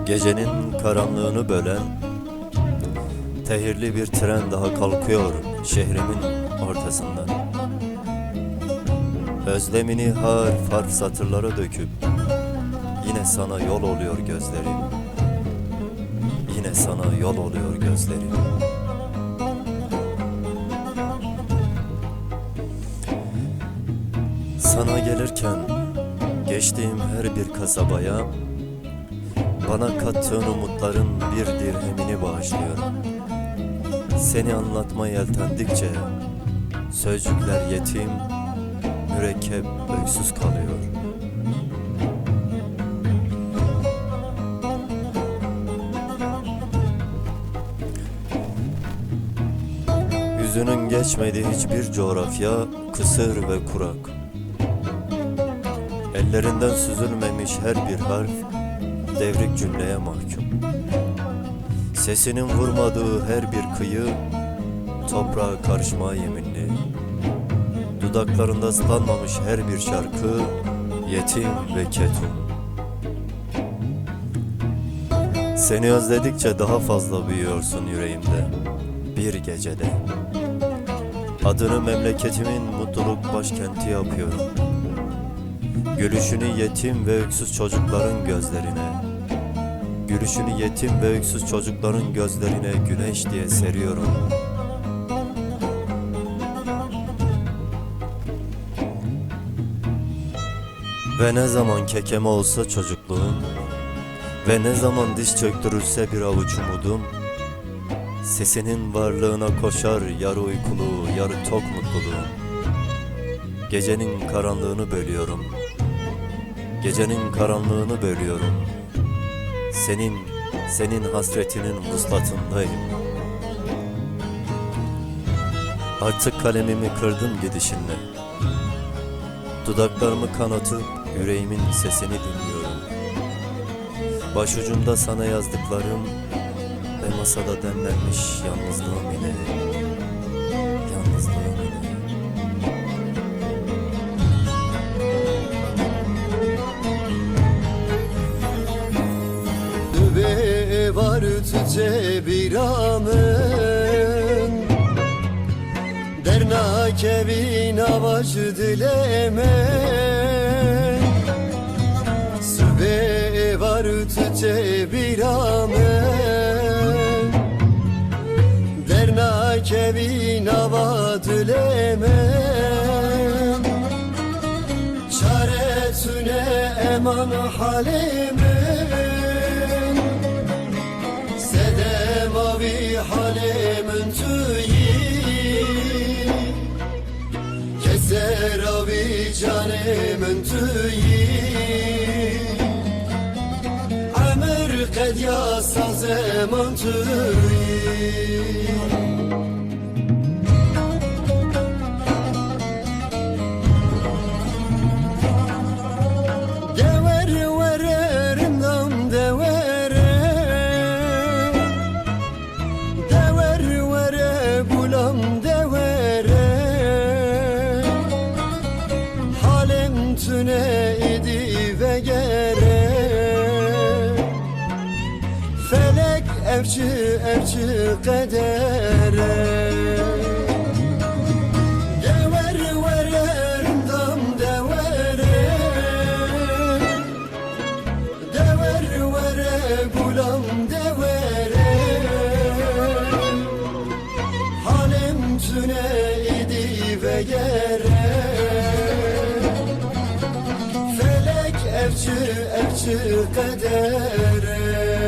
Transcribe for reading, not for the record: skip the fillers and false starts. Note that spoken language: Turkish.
Gecenin karanlığını bölen tehirli bir tren daha kalkıyor şehrimin ortasından. Özlemini harf harf satırlara döküp yine sana yol oluyor gözlerim. Yine sana yol oluyor gözlerim. Sana gelirken geçtiğim her bir kasabaya bana kattığın umutların bir dirhemini bağışlıyorum. Seni anlatmaya yeltendikçe sözcükler yetim, mürekkep, öksüz kalıyor. Yüzünün geçmediği hiçbir coğrafya kısır ve kurak. Ellerinden süzülmemiş her bir harf devrik cümleye mahkum. Sesinin vurmadığı her bir kıyı toprağa karışmaya yeminli. Dudaklarında ıslanmamış her bir şarkı yetim ve ketum. Seni özledikçe daha fazla büyüyorsun yüreğimde bir gecede. Adını memleketimin mutluluk başkenti yapıyorum. Gülüşünü yetim ve öksüz çocukların gözlerine, gülüşünü yetim ve öksüz çocukların gözlerine güneş diye seriyorum. Ve ne zaman kekeme olsa çocukluğum, ve ne zaman diş çöktürülse bir avuç umudum, sesinin varlığına koşar yarı uykulu, yarı tok mutluluğum. Gecenin karanlığını bölüyorum, gecenin karanlığını bölüyorum. Senin hasretinin vuslatındayım. Artık kalemimi kırdım gidişinle. Dudaklarımı kanatıp yüreğimin sesini dinliyorum. Başucumda sana yazdıklarım ve masada demlenmiş yalnızlığım ile. Yalnızlığım ile. Ve var tüce bir amın dernak evin avacı dilemen. Ve var tüce bir amın dernak evin ava dilemen. Çaretüne eman halimin Mavi halemin tüyi keser avi canemin tüyi Ömür qedya sazemin tüyi Tüne idi ve gere felek evci kadere dever verer dam devere dever vere gulam devere halim tüne idi ve gere evci kadere